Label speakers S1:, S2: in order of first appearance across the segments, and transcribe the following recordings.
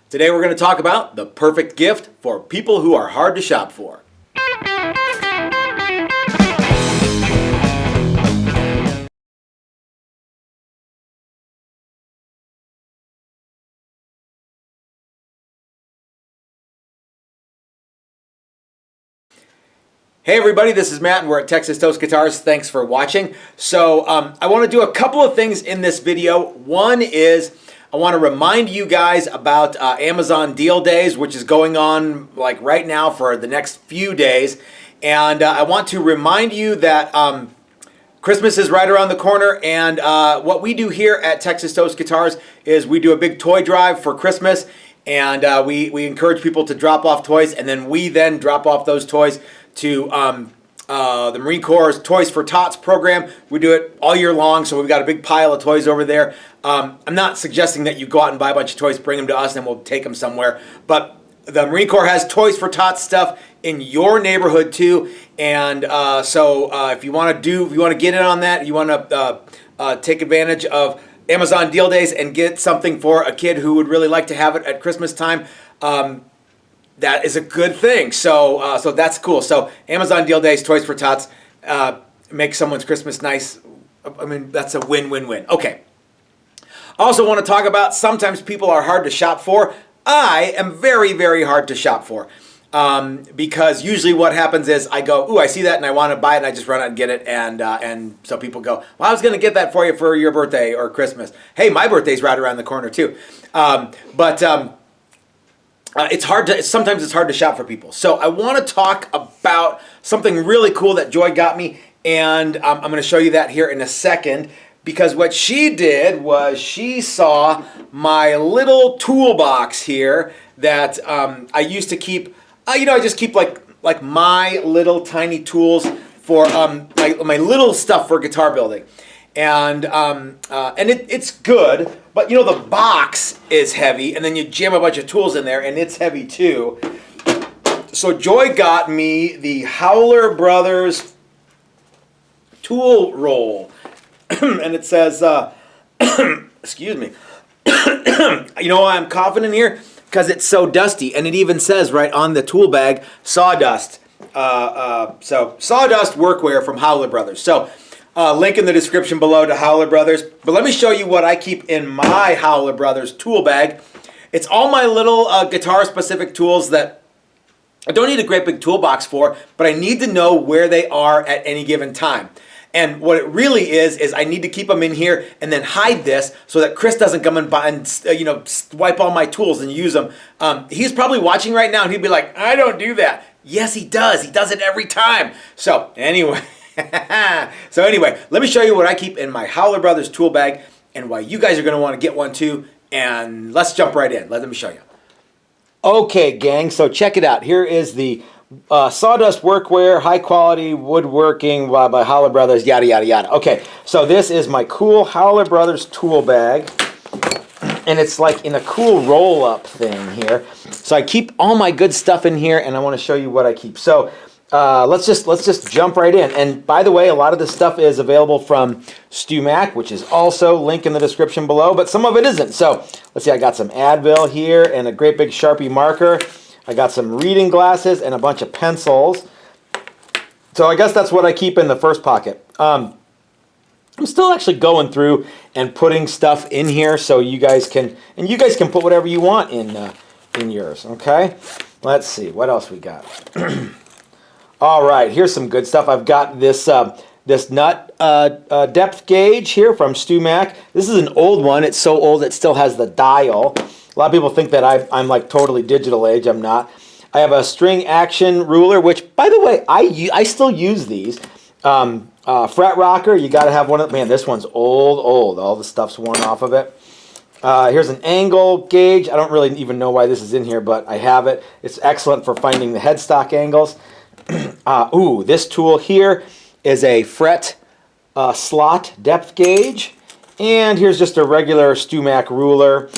S1: Today we're going to talk about the perfect gift for people who are hard to shop for. Hey everybody, this is Matt and we're at Texas Toast Guitars. Thanks for watching. So I want to do a couple of things in this video. One is I want to remind you guys about Amazon Deal Days, which is going on like right now for the next few days. And I want to remind you that Christmas is right around the corner, and what we do here at Texas Toast Guitars is we do a big toy drive for Christmas, and we encourage people to drop off toys, and then we then drop off those toys to the Marine Corps' Toys for Tots program. We do it all year long, so we've got a big pile of toys over there. I'm not suggesting that you go out and buy a bunch of toys, bring them to us, and we'll take them somewhere. But the Marine Corps has Toys for Tots stuff in your neighborhood too, and so if you want to get in on that, you want to take advantage of Amazon Deal Days and get something for a kid who would really like to have it at Christmas time. That is a good thing. So so that's cool. So Amazon Deal Days, Toys for Tots, make someone's Christmas nice. I mean, that's a win-win-win. Okay. I also want to talk about sometimes people are hard to shop for. I am very, very hard to shop for. Because usually what happens is I go, ooh, I see that and I want to buy it, and I just run out and get it, and so people go, well, I was going to get that for you for your birthday or Christmas. Hey, my birthday's right around the corner too. Sometimes it's hard to shop for people. So I want to talk about something really cool that Joy got me, and I'm going to show you that here in a second, because what she did was she saw my little toolbox here that I used to keep. I just keep like my little tiny tools for my little stuff for guitar building, and it's good. But the box is heavy, and then you jam a bunch of tools in there, and it's heavy too. So Joy got me the Howler Brothers tool roll, and it says, excuse me, you know why I'm coughing in here? Because it's so dusty, and it even says right on the tool bag, sawdust. So sawdust workwear from Howler Brothers. So link in the description below to Howler Brothers. But let me show you what I keep in my Howler Brothers tool bag. It's all my little guitar-specific tools that I don't need a great big toolbox for, but I need to know where they are at any given time. And what it really is I need to keep them in here and then hide this so that Chris doesn't come and buy and wipe all my tools and use them. He's probably watching right now and he'd be like, I don't do that. Yes, he does. He does it every time. So anyway, let me show you what I keep in my Howler Brothers tool bag and why you guys are going to want to get one too. And let's jump right in. Let me show you. Okay, gang. So check it out. Here is the sawdust workwear, high quality woodworking by Howler Brothers, yada yada yada. Okay, so this is my cool Howler Brothers tool bag, and it's like in a cool roll-up thing here. So I keep all my good stuff in here, and I want to show you what I keep. So let's just jump right in. And by the way, a lot of this stuff is available from StuMac, which is also linked in the description below, but some of it isn't. So let's see, I got some Advil here and a great big Sharpie marker. I got some reading glasses and a bunch of pencils. So I guess that's what I keep in the first pocket. I'm still actually going through and putting stuff in here so you guys can put whatever you want in yours, okay? Let's see, what else we got? All right, here's some good stuff. I've got this this nut depth gauge here from StuMac. This is an old one. It's so old it still has the dial. A lot of people think that I'm like totally digital age. I'm not. I have a string action ruler, which, by the way, I still use these. Fret rocker, you got to have one of them. Man, this one's old. All the stuff's worn off of it. Here's an angle gauge. I don't really even know why this is in here, but I have it. It's excellent for finding the headstock angles. Ooh, this tool here is a fret slot depth gauge. And here's just a regular StuMac ruler.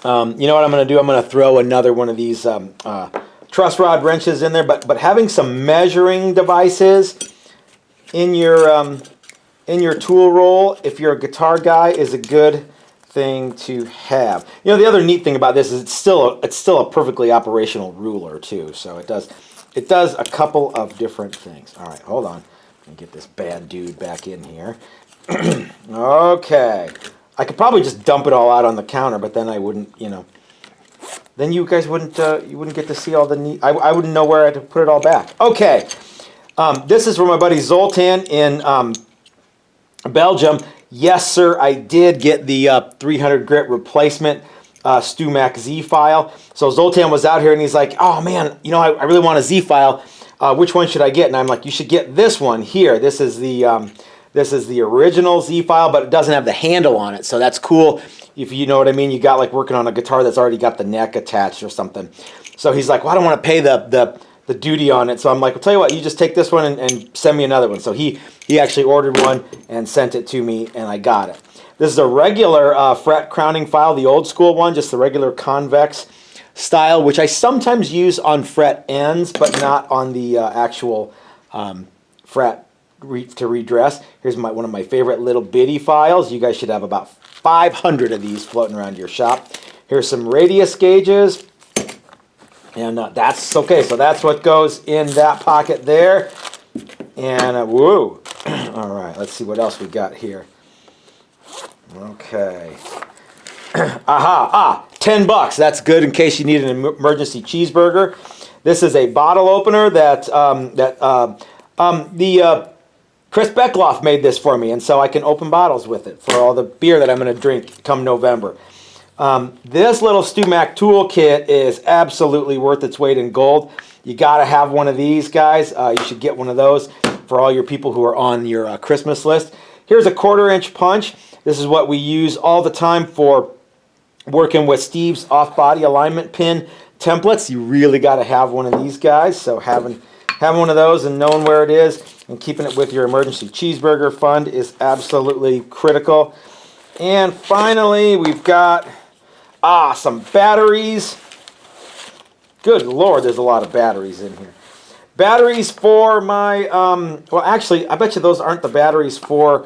S1: You know what I'm going to do? I'm going to throw another one of these truss rod wrenches in there. But having some measuring devices in your tool roll, if you're a guitar guy, is a good thing to have. You know, the other neat thing about this is it's still a perfectly operational ruler too. So it does a couple of different things. All right, hold on. Let me get this bad dude back in here. Okay. I could probably just dump it all out on the counter, but then I wouldn't, you know. Then you guys wouldn't get to see all the neat. I wouldn't know where I had to put it all back. Okay. This is from my buddy Zoltan in Belgium. Yes, sir, I did get the 300 grit replacement StewMac Z file. So Zoltan was out here and he's like, oh man, you know, I really want a Z file. Which one should I get? And I'm like, you should get this one here. This is the original Z file, but it doesn't have the handle on it. So that's cool. If you know what I mean, you got like working on a guitar that's already got the neck attached or something. So he's like, well, I don't want to pay the duty on it. So I'm like, I'll tell you what, you just take this one and send me another one. So he actually ordered one and sent it to me, and I got it. This is a regular fret crowning file, the old school one, just the regular convex style, which I sometimes use on fret ends, but not on the actual fret to redress. Here's one of my favorite little bitty files. You guys should have about 500 of these floating around your shop. Here's some radius gauges. And that's okay, so that's what goes in that pocket there. And woo. All right, let's see what else we got here. Okay. Aha, $10. That's good in case you need an emergency cheeseburger. This is a bottle opener that Chris Beckloff made this for me, and so I can open bottles with it for all the beer that I'm going to drink come November. This little StewMac toolkit is absolutely worth its weight in gold. You got to have one of these, guys. You should get one of those for all your people who are on your Christmas list. Here's a 1/4-inch punch. This is what we use all the time for working with Steve's off-body alignment pin templates. You really got to have one of these guys. So having one of those and knowing where it is and keeping it with your emergency cheeseburger fund is absolutely critical. And finally, we've got some batteries. Good Lord, there's a lot of batteries in here. Batteries for my, well actually, I bet you those aren't the batteries for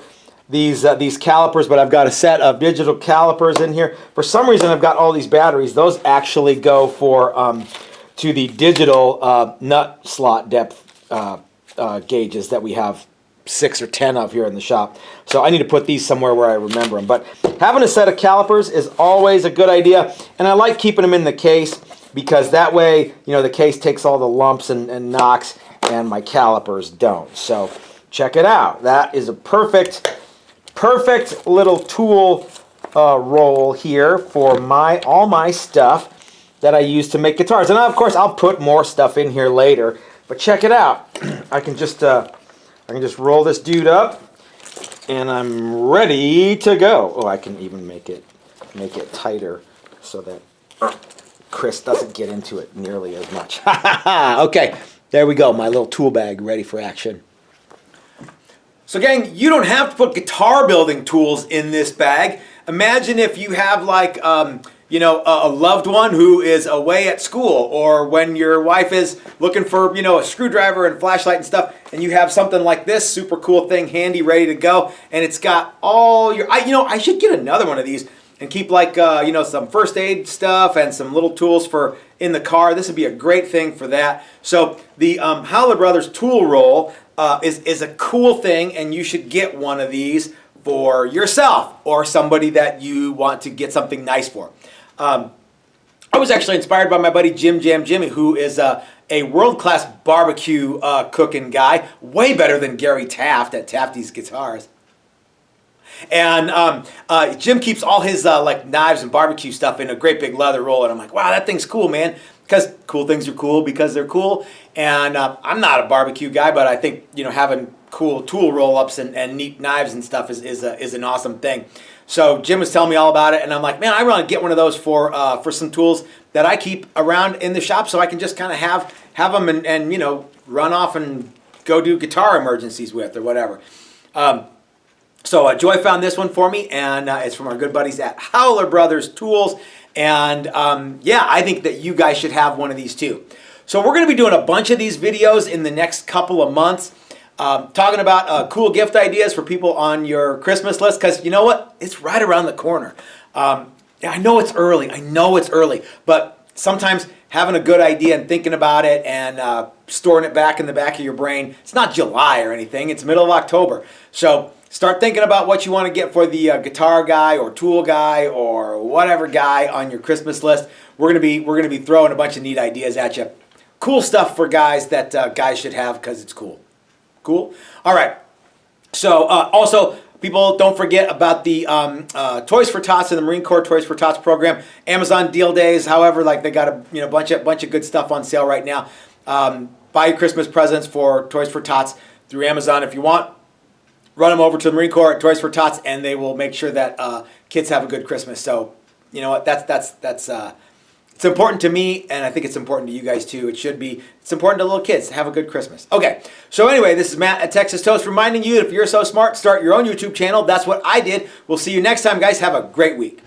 S1: these calipers, but I've got a set of digital calipers in here. For some reason, I've got all these batteries. Those actually go for to the digital nut slot depth gauges that we have 6 or 10 of here in the shop. So I need to put these somewhere where I remember them. But having a set of calipers is always a good idea, and I like keeping them in the case because that way, you know, the case takes all the lumps and knocks, and my calipers don't. So check it out. That is a perfect little tool roll here for all my stuff that I use to make guitars. And of course, I'll put more stuff in here later. But check it out. I can just roll this dude up, and I'm ready to go. Oh, I can even make it tighter so that Chris doesn't get into it nearly as much. Okay, there we go. My little tool bag ready for action. So gang, you don't have to put guitar building tools in this bag. Imagine if you have like, you know, a loved one who is away at school, or when your wife is looking for, you know, a screwdriver and flashlight and stuff, and you have something like this super cool thing handy, ready to go, and it's got all your, you know, I should get another one of these and keep like, you know, some first aid stuff and some little tools for in the car. This would be a great thing for that. So the Howler Brothers tool roll is a cool thing, and you should get one of these for yourself or somebody that you want to get something nice for. I was actually inspired by my buddy Jamm Jimmy, who is a world-class barbecue cooking guy, way better than Gary Taft at Tafty's Guitars. And Jim keeps all his like knives and barbecue stuff in a great big leather roll, and I'm like, wow, that thing's cool, man. Because cool things are cool because they're cool. And I'm not a barbecue guy, but I think, you know, having cool tool roll-ups and neat knives and stuff is an awesome thing. So Jim was telling me all about it, and I'm like, man, I want to get one of those for some tools that I keep around in the shop, so I can just kind of have them and you know, run off and go do guitar emergencies with or whatever. So Joy found this one for me, and it's from our good buddies at Howler Brothers Tools. And yeah, I think that you guys should have one of these too. So we're going to be doing a bunch of these videos in the next couple of months, talking about cool gift ideas for people on your Christmas list, because you know what? It's right around the corner. Yeah, I know it's early. I know it's early, but sometimes having a good idea and thinking about it and storing it back in the back of your brain. It's not July or anything. It's middle of October. So start thinking about what you want to get for the guitar guy or tool guy or whatever guy on your Christmas list. We're gonna be throwing a bunch of neat ideas at you. Cool stuff for guys that guys should have because it's cool. Cool. All right. So also, people don't forget about the Toys for Tots and the Marine Corps Toys for Tots program. Amazon deal days. However, like they got a bunch of good stuff on sale right now. Buy your Christmas presents for Toys for Tots through Amazon if you want. Run them over to the Marine Corps at Toys for Tots, and they will make sure that kids have a good Christmas. So, you know what? That's it's important to me, and I think it's important to you guys too. It should be. It's important to little kids to have a good Christmas. Okay, so anyway, this is Matt at Texas Toast reminding you, if you're so smart, start your own YouTube channel. That's what I did. We'll see you next time, guys. Have a great week.